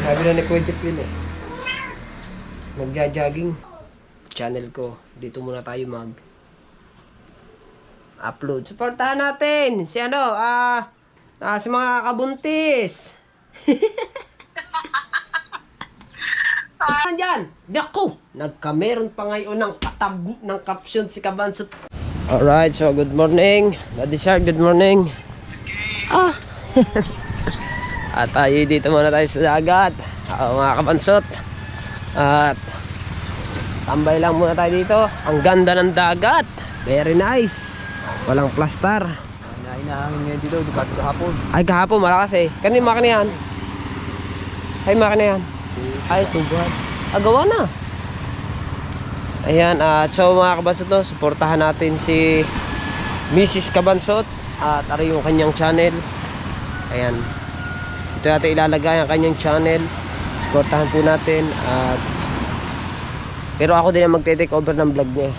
Sabi na ni Kuya Jeff yun eh. Magja-jogging. Channel ko. Dito muna tayo mag-upload. Supportahan natin si si mga kabuntis. Diyan. Naku! Nagkameron pa ngayon ng katab ng caption si Kabansot. Alright, so good morning. Daddy Shark, good morning. At tayo dito muna tayo sa dagat. Mga Kabansot. At tambay lang muna tayo dito. Ang ganda ng dagat. Very nice. Walang plaster. Hinahangin ngayon dito, kahapon. Ay, kahapon malakas eh. Kanina makina yan. Ay, makina yan. Ay, tubuhan. Agawa na. Ayan, so mga Kabansot, no, suportahan natin si Mrs. Kabansot. At ari yung kanyang channel. Ayan. Ito natin ilalagay ang kanyang channel. Suportahan po natin. Pero ako din ang magte-take over ng vlog niya.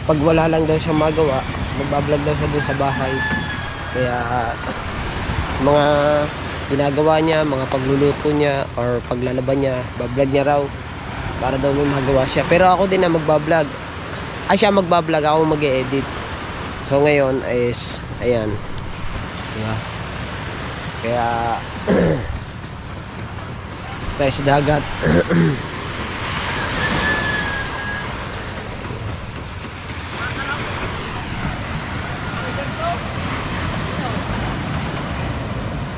Pag wala lang daw siya magawa, magbablog daw siya dun sa bahay. Kaya mga ginagawa niya, mga pagluluto niya or paglalaban niya, bablog niya raw para daw may magawa siya. Pero ako din ang magbablog. Ay, siya magbablog, ako mag-e-edit. So ngayon is ayan. Diba? Kaya tayo sa dagat.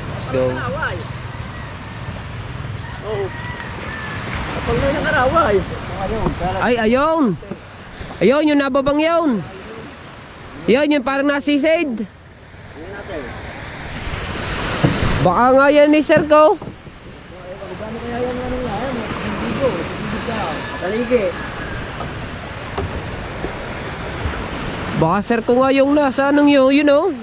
Let's go. Ay, ayun. Ayun, yung nababang yun. Yun, yung parang nasisid. Baka nga yan ni Sir Ko. Baka Sir Ko nga yung nasa anong yun, you know.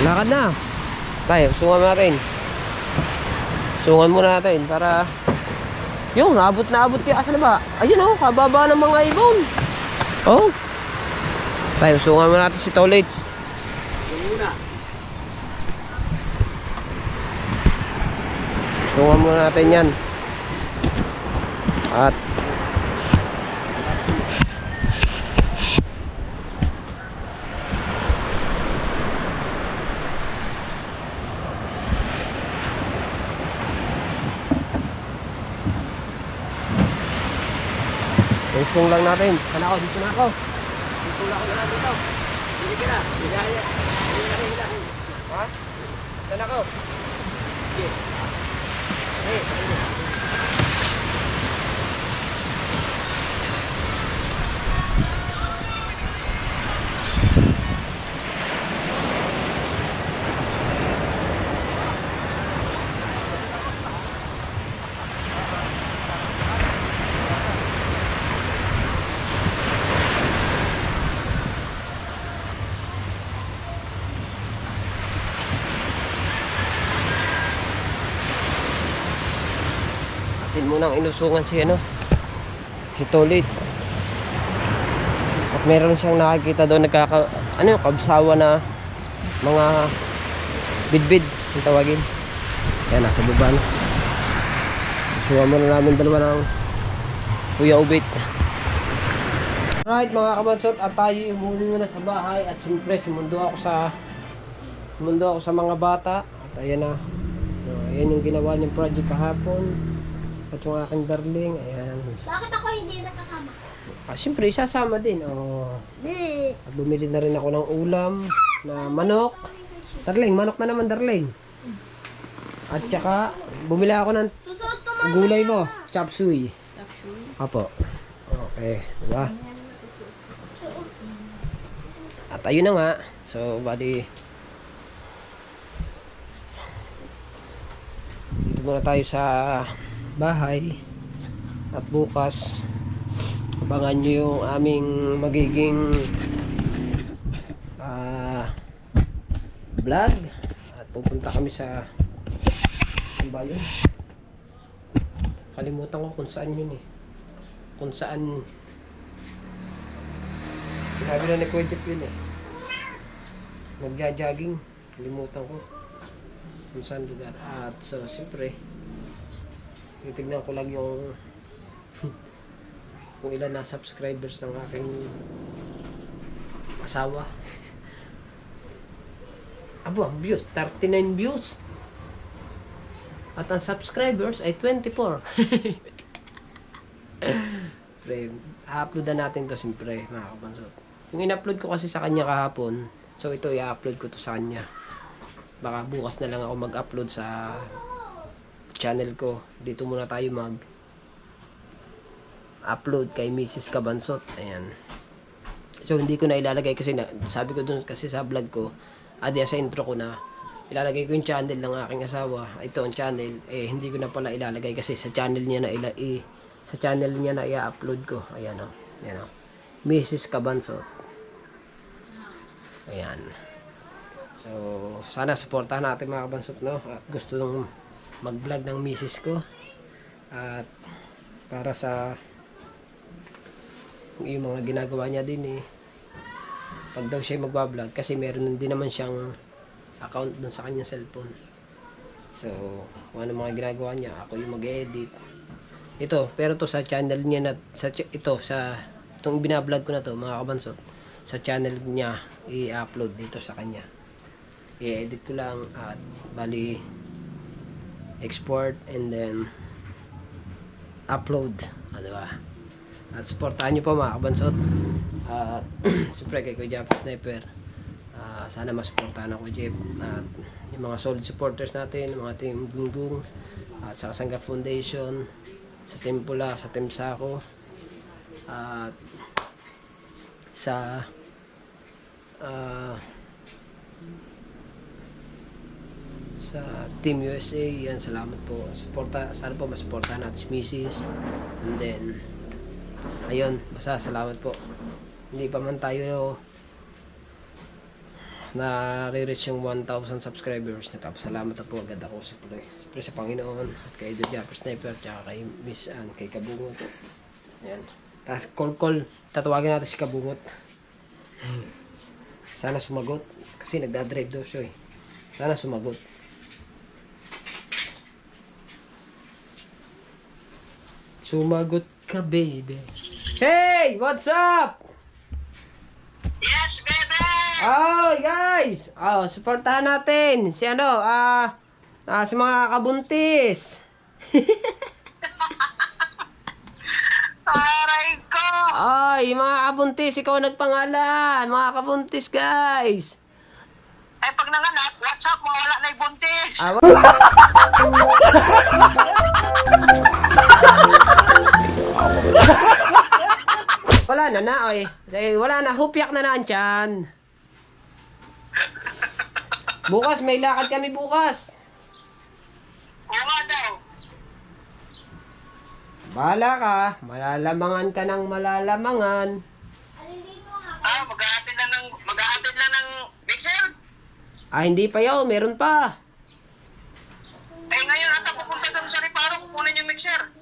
Lakad na. Tayo, sungan natin. Sungan muna natin para yung naabot yung asa na ba? Ayun oh, kababa ng mga ibon. Oh. Tayo, sungan muna natin si Tolits. Sungan muna natin yan. At usong lang natin. Sana ako, dito na ako. Dito na ako na lang dito. Hindi ka na. Ha? Sana ako. Sige. Hey. Munang inusungan si si Tolit. At meron siyang nakikita doon kabsawa na mga bidbid yung tawagin. Yan, nasa baba na. Inusungan muna namin dalawa ng Kuya Ubit. Alright mga Kabansot, at tayo umuwi muna sa bahay. At siyempre sumundo ako sa mga bata. At ayan na. So, ayan yung ginawa niyang project kahapon. At yung aking darling, ayan. Bakit ako hindi nakasama? Siyempre, isasama din. At bumili na rin ako ng ulam na manok. Darling, manok na naman, darling. At saka, bumili ako ng gulay mo, chop suey. Apo. Okay, diba? At ayun na nga. So, bali, dito muna tayo sa bahay. At bukas abangan nyo yung aming magiging vlog. At pupunta kami sa saan ba yun? Kalimutan ko kung saan yun eh. Kung saan Sabi na ni Kuya Jeff yun eh. Nagja-jogging. Kalimutan ko. Kung saan lugar. At so, siyempre, titignan ko lang yung kung ilan na subscribers ng aking asawa. Abo, ang views. 39 views. At ang subscribers ay 24. Pre, upload na natin to siyempre, mga kabansot. Yung in-upload ko kasi sa kanya kahapon, so ito i-upload ko to sa kanya. Baka bukas na lang ako mag-upload sa channel ko. Dito muna tayo mag-upload kay Mrs. Kabansot. Ayan. So hindi ko na ilalagay kasi sabi ko dun kasi sa vlog ko, sa intro ko na ilalagay ko yung channel ng aking asawa. Ito ang channel, hindi ko na pala ilalagay kasi sa channel niya na sa channel niya na i-upload ko. Ayan o. Ayan o. Mrs. Kabansot. Ayan. So, sana supportahan natin mga kabansot, no? At gusto nung mag-vlog ng Mrs. ko. At para sa yung mga ginagawa niya din pag daw siya magbablog kasi meron din naman siyang account dun sa kanyang cellphone. So, kung ano mga ginagawa niya, ako yung mag-edit. Ito, pero to sa channel niya na itong binablog ko na to, mga kabansot, sa channel niya i-upload dito sa kanya. I-edit ko lang at bali export and then upload. Diba? At supportahan niyo po mga kabansot. Siyempre kay Kuya Jeff Sniper. Sana masuportahan ako, Jeff. At yung mga solid supporters natin, mga Team Gungung, at sa Kasangga Foundation, sa Team Pula, sa Team Sako, at sa Team USA. Yan, salamat po. Sana po masuportahan natin si Mrs. And then ayun, basta salamat po. Hindi pa man tayo na-reach yung 1,000 subscribers. Nagpapasalamat na po agad ako siyempre sa Panginoon at kay Idol Japper Sniper at kay Miss Ann, kay Kabungot. Ayan. Tapos call. Tatawagin natin si Kabungot. Sana sumagot. Kasi nagdadrive daw siya Sana sumagot. Sumagot ka, baby. Hey! What's up? Yes, baby! Oh, guys! Supportahan natin si si mga kabuntis. Aray ko! Ay, mga kabuntis, ikaw nagpangalan. Mga kabuntis, guys. Eh, pag nanganak, what's up? Mawala na yung buntis. Wala na, oy. Wala na, hupyak na ang tiyan. Bukas, may lakad kami bukas. Oo nga daw. Bahala ka, malalamangan ka ng malalamangan. Mag-aatid lang ng mixer. Hindi pa yaw, meron pa. Eh, ngayon ata pupunta doon sa Riparo, kukunin yung mixer.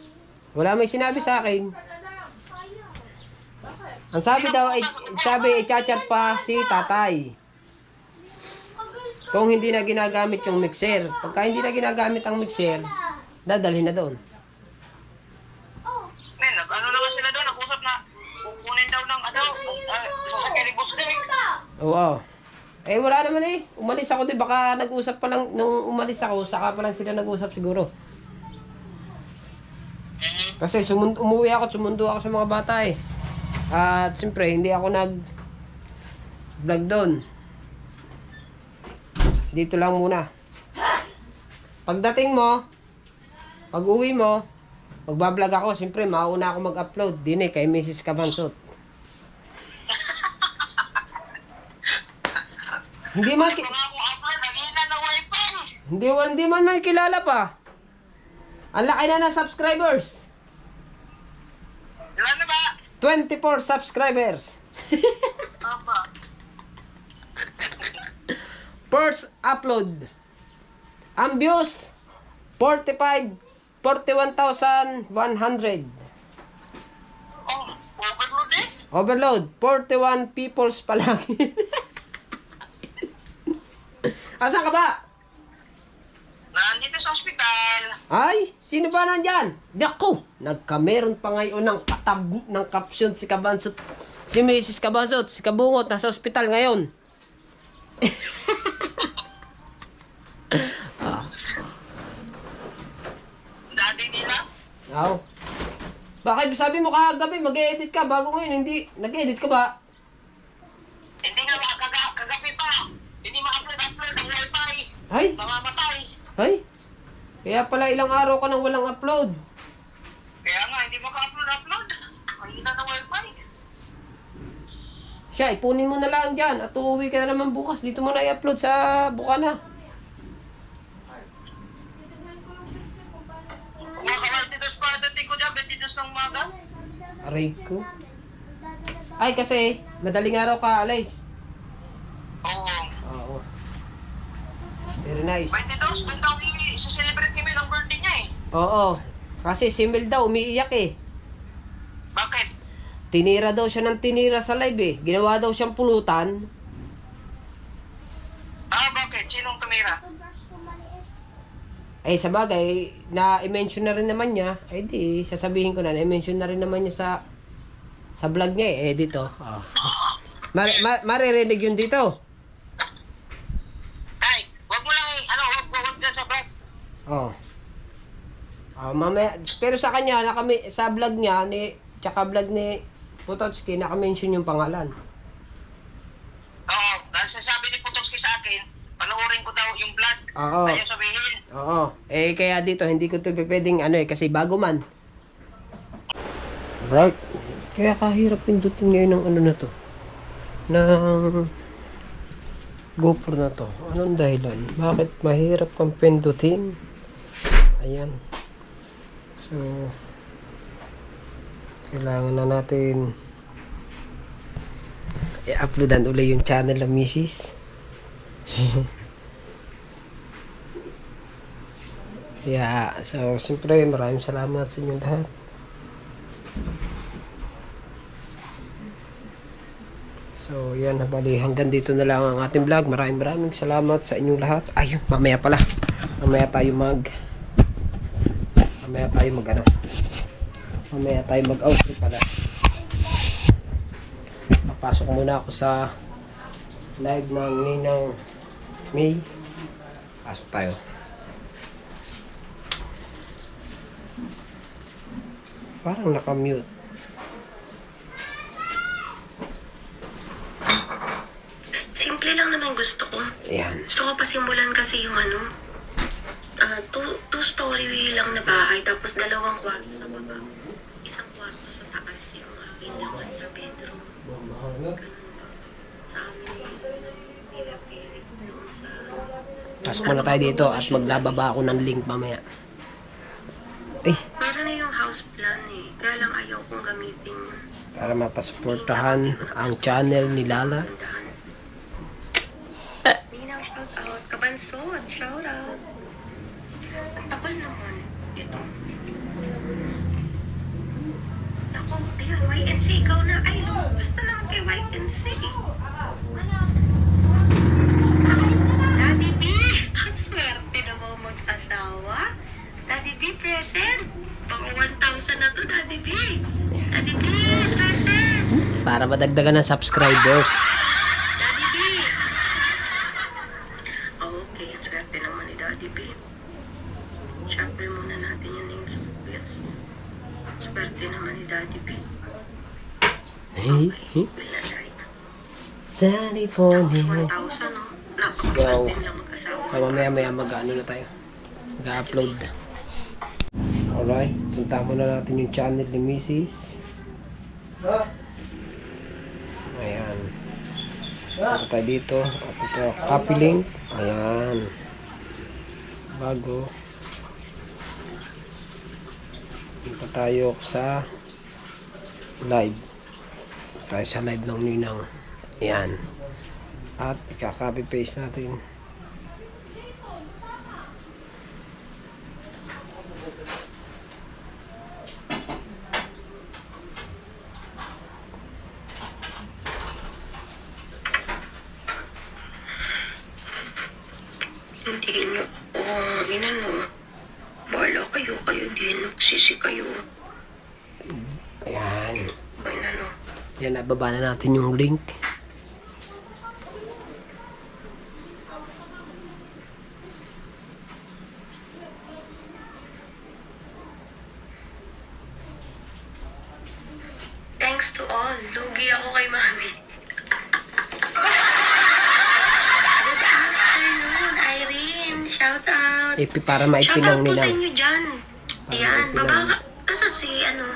Wala may sinabi sa akin. Ang sabi daw, i-chat pa si tatay. Kung hindi na ginagamit yung mixer. Pagka hindi na ginagamit ang mixer, dadalhin na doon. Ano naman sila doon, nag-usap na kukunin daw ng sasakyan ni Busdeng. Oo. Wala naman Umalis ako din, baka nag-usap pa lang, nung umalis ako, saka pa lang sila nag-usap siguro. Kasi umuwi ako, sumundo ako sa mga bata At siyempre, hindi ako nag-vlog doon. Dito lang muna. Pagdating mo, pag-uwi mo, magbablog ako, siyempre, mauna ako mag-upload. Din kay Mrs. Kabansot. Hindi man hindi man may kilala pa. Ang laki na ng subscribers. Ilan na ba? 24 subscribers. Apa. First upload. Ang views 41,100. Oh, overload Overload. 41 peoples pa lang. Asan ka ba? Nandito sa ospital. Ay, sino ba nandyan? Naku! Nagkameron pa ngayon ng ng caption si Kabansot. Si Mrs. Kabansot, si Kabungot, nasa ospital ngayon. Daddy nila. Aw. Bakit sabi mo kagabi mag-edit ka bago ngayon hindi nag-edit ka ba? Hindi nga kagabi pa. Hindi ma-upload ang wifi. Ay, Mamamatay. ay. Kaya pala ilang araw ka nang walang upload. Kaya nga, hindi maka-upload. Mahina na wifi. Siya, ipunin mo na lang dyan at uuwi ka na naman bukas. Dito mo na i-upload sa Bukana. Kumaka-22 pa dating ko dyan, 22 ng umaga. Aray ko. Ay, kasi madaling araw ka alis. Oo. Oo. Very nice. 22, doon daw i-celebrate ni Mel ang birthday niya eh. Oo. Kasi si Mel daw umiiyak eh. Bakit? Tinira daw siya ng tinira sa live eh. Ginawa daw siyang pulutan. Bakit? Sinong tumira? Eh, sa bagay, na-mention na rin naman niya. Eh di, sasabihin ko na, na-mention na rin naman niya sa vlog niya eh. Dito. Oh. Maririnig yun dito. Ay, wag mo lang, wag dyan sa vlog. Oh. Mamaya, pero sa kanya, sa vlog niya, tsaka vlog ni Pototski, naka-mention yung pangalan. Oo, dahil sasabi ni Potosky sa akin, panoorin ko daw yung vlog. Oo. Ayaw sabihin. Oo. Eh, kaya dito, hindi ko ito pwedeng kasi bago man. Right. Kaya kahirap pindutin ngayon ng na to. Ng GoPro na to. Anong dahilan? Bakit mahirap kang pindutin? Ayan. So, kailangan na natin i-uploadan uli yung channel ng Mrs. Yeah, so siyempre maraming salamat sa inyong lahat. So yan, bali hanggang dito na lang ang ating vlog. Maraming salamat sa inyong lahat. Ayun, mamaya pala. Mamaya tayo mag-outro pala. Papasok muna ako sa live ng Ninang May. Pasok tayo. Parang naka-mute. Simple lang naman gusto ko. Ayan. Gusto ko pasimulan kasi yung two-story lang na bahay, tapos 2 kwarto sa baba. 1 kwarto sa taas yung akin yung master bedroom. Ganun ba? Sa amin, nilapit doon sa... Pasok muna tayo dito at maglababa ako ng link mamaya. Eh, Para na yung house plan eh. Kaya lang ayaw kong gamitin yun. para mapasuportahan ang channel ni Lala. Gandahan. Ninaw, shout out. Kabansot, shout out. Ang takal naman. Ito. Ako, ayun, YNC, ikaw na. Ay, basta naman kay YNC. Daddy B! Ang swerte na mo mag-asawa. Daddy B, present. Baka 1,000 na to, Daddy B. Daddy B, present. Para madagdagan ng subscribers. Daddy B. Oh, okay. Ang swerte naman ni Daddy B. Shuffle muna natin yung names of bills. Swerte naman ni Daddy B. Hey, Bilanay. Sunny for Tapos me. 1,000, no? Naku, go. swerte lang mag-asawa. So mamaya mag-ano na tayo. Mag-upload. Alright, punta muna natin yung channel ni Mrs. Ayan. Punta tayo dito. At ito, copy link. Ayan. Bago. Punta tayo sa live. Tayo sa live ng Ninang. Ayan. At ika-copy paste natin. Ina no. Bahala kayo din. Sisi kayo. Ayan. Ina no. Yan, nababa na natin yung link. Thanks to all. Lugi ako kay mami. Good afternoon, Irene. Shout out. Ipi para Shout maipinang out po sa nilang. inyo dyan. Yan, maipinang. baba ka. Asa si ano?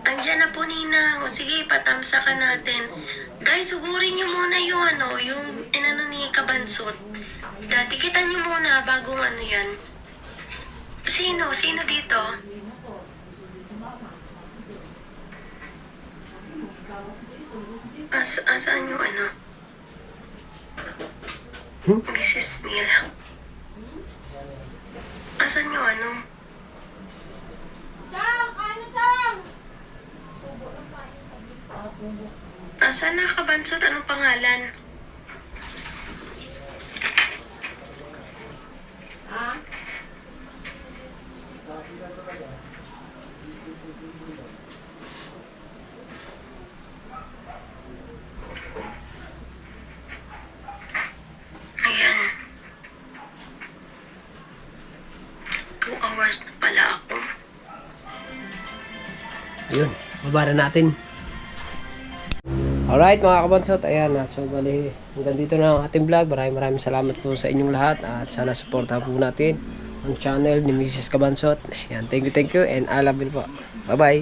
Andyan na po Ninang. O sige, patamsa ka natin. Guys, sugurin nyo muna yung ano, yung inano ni Kabansot. Dati kita nyo muna bagong ano yan. Sino? Sino dito? Asaan yung ano? Mrs. Mil. Asan yung ano? Asan na Kabansot? Anong pangalan? Ayan. 2 hours na pala ako. Yun, baba na natin. Alright mga kabansot, ayan na. So bali, hanggang dito na ang ating vlog. Maraming salamat po sa inyong lahat. At sana supportahan po natin ang channel ni Mrs. Kabansot. Ayan, thank you and I love you po. Bye bye.